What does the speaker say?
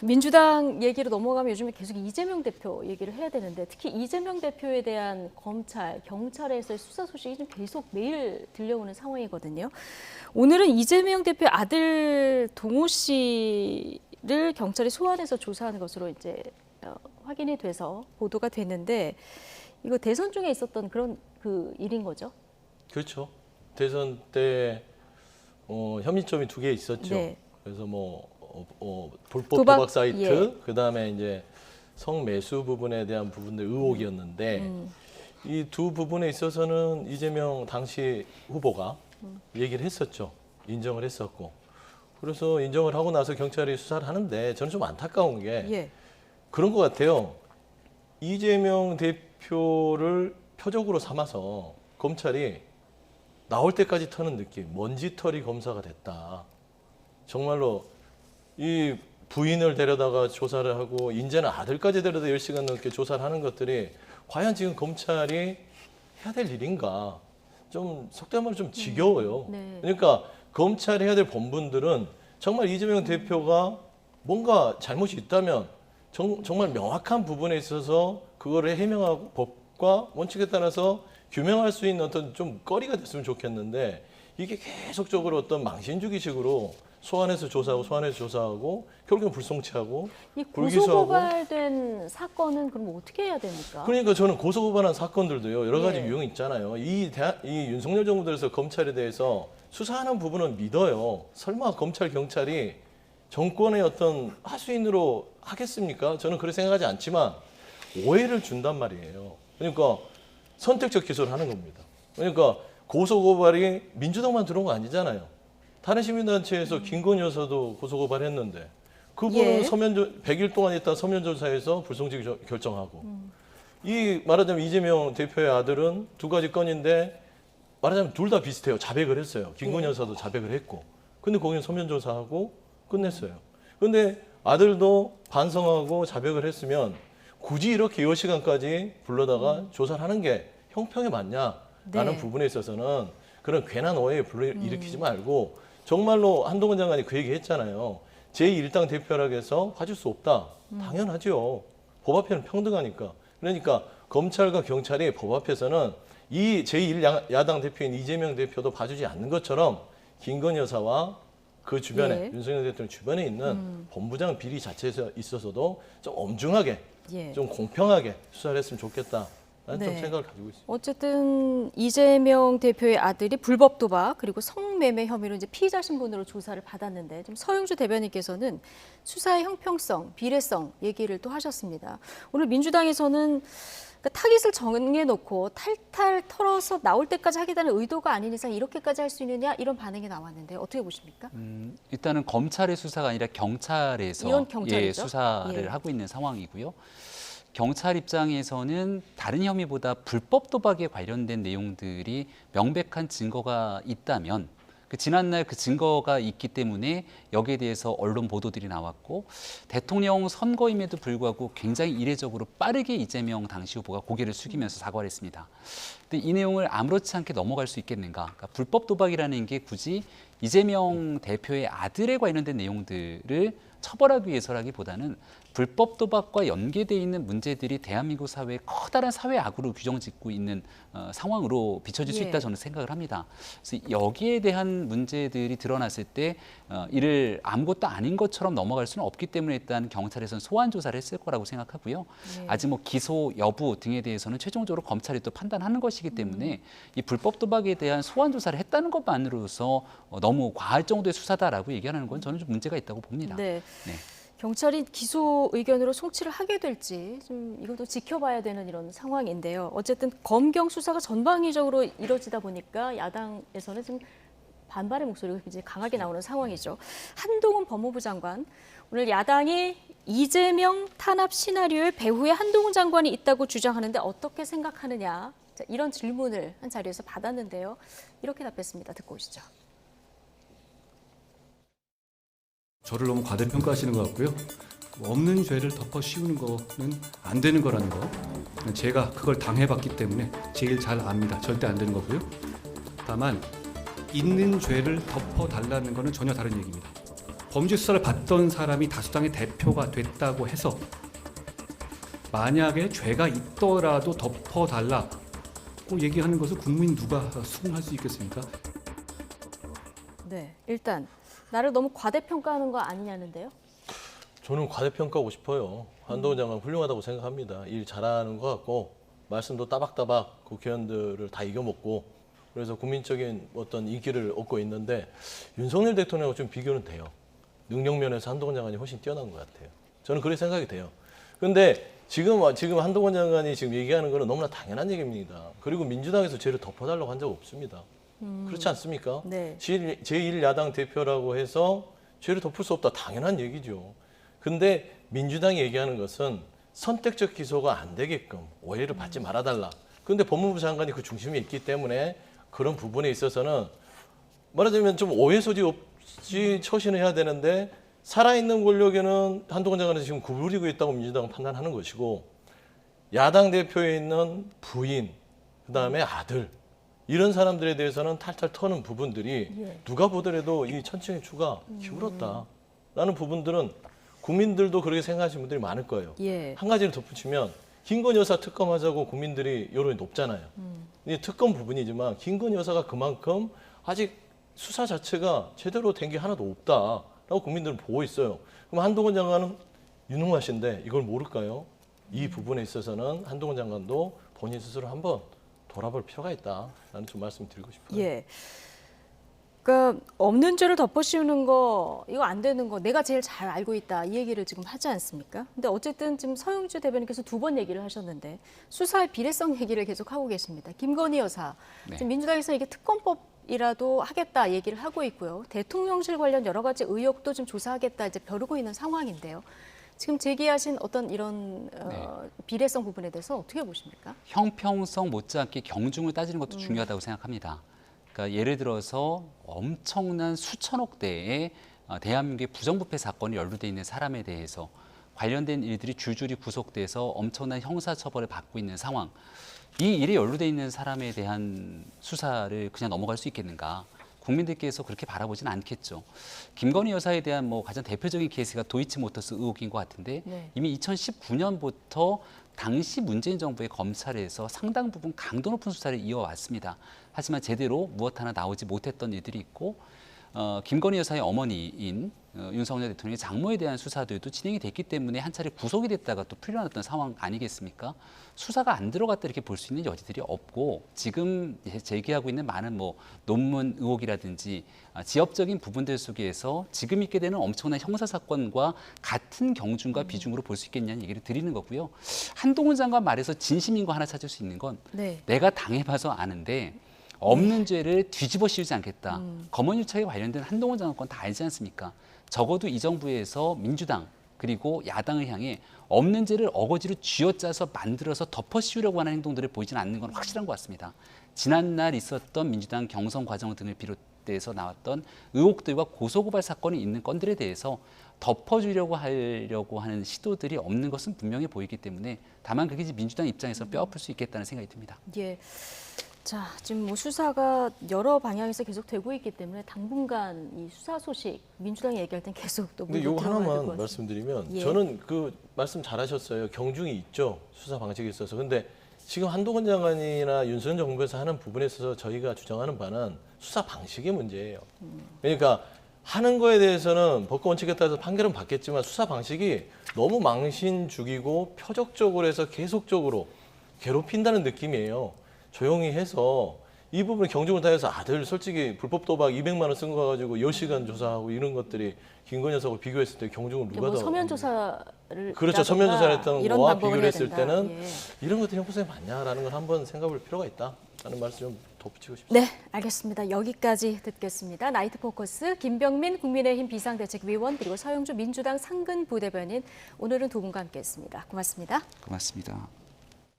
민주당 얘기로 넘어가면 요즘에 계속 이재명 대표 얘기를 해야 되는데 특히 이재명 대표에 대한 검찰, 경찰에서의 수사 소식이 좀 계속 매일 들려오는 상황이거든요. 오늘은 이재명 대표의 아들 동호 씨를 경찰이 소환해서 조사하는 것으로 이제 확인이 돼서 보도가 됐는데 이거 대선 중에 있었던 그런 그 일인 거죠? 그렇죠. 대선 때 혐의점이 두 개 있었죠. 네. 그래서 불법 도박 사이트, 예. 그다음에 이제 성매수 부분에 대한 부분들 의혹이었는데 이 두 부분에 있어서는 이재명 당시 후보가 얘기를 했었죠. 인정을 했었고. 그래서 인정을 하고 나서 경찰이 수사를 하는데 저는 좀 안타까운 게 예. 그런 것 같아요. 이재명 대표를 표적으로 삼아서 검찰이 나올 때까지 터는 느낌, 먼지털이 검사가 됐다. 정말로 이 부인을 데려다가 조사를 하고 이제는 아들까지 데려다 10시간 넘게 조사를 하는 것들이 과연 지금 검찰이 해야 될 일인가? 좀 속된 말로 좀 지겨워요. 네. 그러니까 검찰이 해야 될 본분들은 정말 이재명 대표가 뭔가 잘못이 있다면 정말 명확한 부분에 있어서 그거를 해명하고 법과 원칙에 따라서 규명할 수 있는 어떤 좀 거리가 됐으면 좋겠는데 이게 계속적으로 어떤 망신주기식으로 소환해서 조사하고 결국은 불송치하고 이 불기소하고. 고소고발된 사건은 그럼 어떻게 해야 됩니까? 그러니까 저는 고소고발한 사건들도요 여러 가지 예. 유형이 있잖아요. 이 윤석열 정부 들에서 검찰에 대해서 수사하는 부분은 믿어요. 설마 검찰 경찰이 정권의 어떤 하수인으로 하겠습니까? 저는 그렇게 생각하지 않지만 오해를 준단 말이에요. 그러니까 선택적 기소를 하는 겁니다. 그러니까 고소고발이 민주당만 들어온 거 아니잖아요. 다른 시민단체에서 김건희 여사도 고소고발했는데 그분은 예. 100일 동안 있다 서면조사에서 불송치 결정하고 이 말하자면 이재명 대표의 아들은 두 가지 건인데 말하자면 둘 다 비슷해요. 자백을 했어요. 김건희 예. 여사도 자백을 했고 근데 거기는 서면조사하고 끝냈어요. 근데 아들도 반성하고 자백을 했으면 굳이 이렇게 10시간까지 불러다가 조사를 하는 게 형평에 맞냐라는 네. 부분에 있어서는 그런 괜한 오해 일으키지 말고 정말로 한동훈 장관이 그 얘기 했잖아요. 제1당 대표라고 해서 봐줄 수 없다. 당연하죠. 법 앞에는 평등하니까. 그러니까 검찰과 경찰이 법 앞에서는 이 제1야당 대표인 이재명 대표도 봐주지 않는 것처럼 김건희 여사와 그 주변에 예. 윤석열 대통령 주변에 있는 본부장 비리 자체에 있어서도 좀 엄중하게 예. 좀 공평하게 수사를 했으면 좋겠다. 라는 좀 네. 생각을 가지고 있습니다. 어쨌든 이재명 대표의 아들이 불법 도박 그리고 성매매 혐의로 이제 피의자 신분으로 조사를 받았는데 지금 서영주 대변인께서는 수사의 형평성, 비례성 얘기를 또 하셨습니다. 오늘 민주당에서는 그러니까 타깃을 정해놓고 탈탈 털어서 나올 때까지 하겠다는 의도가 아닌 이상 이렇게까지 할 수 있느냐 이런 반응이 나왔는데 어떻게 보십니까? 일단은 검찰의 수사가 아니라 경찰에서 이건 경찰이죠? 수사를 예. 하고 있는 상황이고요. 경찰 입장에서는 다른 혐의보다 불법 도박에 관련된 내용들이 명백한 증거가 있다면 지난날 그 증거가 있기 때문에 여기에 대해서 언론 보도들이 나왔고 대통령 선거임에도 불구하고 굉장히 이례적으로 빠르게 이재명 당시 후보가 고개를 숙이면서 사과를 했습니다. 근데 이 내용을 아무렇지 않게 넘어갈 수 있겠는가? 그러니까 불법 도박이라는 게 굳이 이재명 대표의 아들에 관련된 내용들을 처벌하기 위해서라기보다는 불법 도박과 연계되어 있는 문제들이 대한민국 사회의 커다란 사회 악으로 규정짓고 있는 상황으로 비춰질 수 예. 있다 저는 생각을 합니다. 그래서 여기에 대한 문제들이 드러났을 때 이를 아무것도 아닌 것처럼 넘어갈 수는 없기 때문에 일단 경찰에서는 소환 조사를 했을 거라고 생각하고요. 네. 아직 뭐 기소 여부 등에 대해서는 최종적으로 검찰이 또 판단하는 것이기 때문에 이 불법 도박에 대한 소환 조사를 했다는 것만으로서 너무 과할 정도의 수사다라고 얘기하는 건 저는 좀 문제가 있다고 봅니다. 네. 네. 경찰이 기소 의견으로 송치를 하게 될지 좀 이것도 지켜봐야 되는 이런 상황인데요. 어쨌든 검경 수사가 전방위적으로 이뤄지다 보니까 야당에서는 지금 반발의 목소리가 굉장히 강하게 나오는 상황이죠. 한동훈 법무부 장관, 오늘 야당이 이재명 탄압 시나리오의 배후에 한동훈 장관이 있다고 주장하는데 어떻게 생각하느냐 자, 이런 질문을 한 자리에서 받았는데요. 이렇게 답했습니다. 듣고 오시죠. 저를 너무 과대평가하시는 것 같고요. 없는 죄를 덮어 씌우는 거는 안 되는 거라는 거. 제가 그걸 당해봤기 때문에 제일 잘 압니다. 절대 안 되는 거고요. 다만 있는 죄를 덮어달라는 거는 전혀 다른 얘기입니다. 범죄 수사를 받던 사람이 다수당의 대표가 됐다고 해서 만약에 죄가 있더라도 덮어달라고 얘기하는 것을 국민 누가 수긍할 수 있겠습니까? 네, 일단 나를 너무 과대평가하는 거 아니냐는데요. 저는 과대평가하고 싶어요. 한동훈 장관 훌륭하다고 생각합니다. 일 잘하는 것 같고 말씀도 따박따박 국회의원들을 다 이겨먹고 그래서 국민적인 어떤 인기를 얻고 있는데 윤석열 대통령하고 좀 비교는 돼요. 능력 면에서 한동훈 장관이 훨씬 뛰어난 것 같아요. 저는 그렇게 생각이 돼요. 그런데 지금 한동훈 장관이 지금 얘기하는 거는 너무나 당연한 얘기입니다. 그리고 민주당에서 죄를 덮어달라고 한 적 없습니다. 그렇지 않습니까? 네. 제1야당 대표라고 해서 죄를 덮을 수 없다. 당연한 얘기죠. 근데 민주당이 얘기하는 것은 선택적 기소가 안 되게끔 오해를 받지 말아달라. 그런데 법무부 장관이 그 중심에 있기 때문에 그런 부분에 있어서는 말하자면 좀 오해 소지 없이 처신을 해야 되는데 살아있는 권력에는 한동훈 장관이 지금 구부리고 있다고 민주당은 판단하는 것이고 야당 대표에 있는 부인, 그다음에 아들 이런 사람들에 대해서는 탈탈 터는 부분들이 예. 누가 보더라도 이 천칭의 추가 기울었다라는 부분들은 국민들도 그렇게 생각하시는 분들이 많을 거예요. 예. 한 가지를 덧붙이면 김건희 여사 특검하자고 국민들이 여론이 높잖아요. 이 특검 부분이지만 김건희 여사가 그만큼 아직 수사 자체가 제대로 된 게 하나도 없다라고 국민들은 보고 있어요. 그럼 한동훈 장관은 유능하신데 이걸 모를까요? 이 부분에 있어서는 한동훈 장관도 본인 스스로 한번 돌아볼 필요가 있다라는 좀 말씀 드리고 싶어요. 예. 그러니까 없는 죄를 덮어씌우는 거 이거 안 되는 거 내가 제일 잘 알고 있다 이 얘기를 지금 하지 않습니까? 근데 어쨌든 지금 서영주 대변인께서 두 번 얘기를 하셨는데 수사의 비례성 얘기를 계속 하고 계십니다. 김건희 여사 네. 지금 민주당에서 이게 특검법이라도 하겠다 얘기를 하고 있고요. 대통령실 관련 여러 가지 의혹도 좀 조사하겠다 이제 벼르고 있는 상황인데요. 지금 제기하신 어떤 이런 비례성 부분에 대해서 어떻게 보십니까? 형평성 못지않게 경중을 따지는 것도 중요하다고 생각합니다. 그러니까 예를 들어서 엄청난 수천억 대의 대한민국의 부정부패 사건이 연루돼 있는 사람에 대해서 관련된 일들이 줄줄이 구속돼서 엄청난 형사처벌을 받고 있는 상황. 이 일에 연루돼 있는 사람에 대한 수사를 그냥 넘어갈 수 있겠는가? 국민들께서 그렇게 바라보진 않겠죠. 김건희 여사에 대한 가장 대표적인 케이스가 도이치모터스 의혹인 것 같은데 네. 이미 2019년부터 당시 문재인 정부의 검찰에서 상당 부분 강도 높은 수사를 이어왔습니다. 하지만 제대로 무엇 하나 나오지 못했던 일들이 있고 김건희 여사의 어머니인 윤석열 대통령의 장모에 대한 수사들도 진행이 됐기 때문에 한 차례 구속이 됐다가 또 풀려났던 상황 아니겠습니까? 수사가 안 들어갔다 이렇게 볼 수 있는 여지들이 없고 지금 제기하고 있는 많은 논문 의혹이라든지 지엽적인 부분들 속에서 지금 있게 되는 엄청난 형사 사건과 같은 경중과 비중으로 볼 수 있겠냐는 얘기를 드리는 거고요. 한동훈 장관 말에서 진심인 거 하나 찾을 수 있는 건 네. 내가 당해봐서 아는데 없는 죄를 뒤집어 씌우지 않겠다. 검언유착에 관련된 한동훈 장관 건 다 알지 않습니까? 적어도 이 정부에서 민주당 그리고 야당을 향해 없는 죄를 어거지로 쥐어짜서 만들어서 덮어 씌우려고 하는 행동들을 보이지는 않는 건 확실한 것 같습니다. 지난날 있었던 민주당 경선 과정 등을 비롯해서 나왔던 의혹들과 고소고발 사건이 있는 건들에 대해서 덮어주려고 하는 시도들이 없는 것은 분명해 보이기 때문에 다만 그게 민주당 입장에서 뼈아플 수 있겠다는 생각이 듭니다. 예. 자, 지금 수사가 여러 방향에서 계속 되고 있기 때문에 당분간 이 수사 소식 민주당이 얘기할 땐 계속 또 근데 물고 요거 들어가야 될것 하나만 같습니다. 말씀드리면 예. 저는 그 말씀 잘하셨어요. 경중이 있죠. 수사 방식에 있어서. 근데 지금 한동훈 장관이나 윤석열 정부에서 하는 부분에 있어서 저희가 주장하는 바는 수사 방식의 문제예요. 그러니까 하는 거에 대해서는 법과 원칙에 따라서 판결은 받겠지만 수사 방식이 너무 망신 죽이고 표적적으로 해서 계속적으로 괴롭힌다는 느낌이에요. 조용히 해서 이 부분을 경중을 다해서 아들 솔직히 불법 도박 200만 원 쓴 거 가지고 10시간 조사하고 이런 것들이 김건희 여사하고 비교했을 때 경중을 누가 더 서면 조사를 그렇죠. 서면 조사를 했던 이런 거와 방법을 비교를 해야 했을 된다. 때는 예. 이런 것들이 형평성이 맞냐라는 걸 한번 생각해 볼 필요가 있다라는 말씀 좀 덧붙이고 싶습니다. 네, 알겠습니다. 여기까지 듣겠습니다. 나이트 포커스 김병민 국민의힘 비상대책위원 그리고 서영주 민주당 상근 부대변인 오늘은 두 분과 함께했습니다. 고맙습니다. 고맙습니다.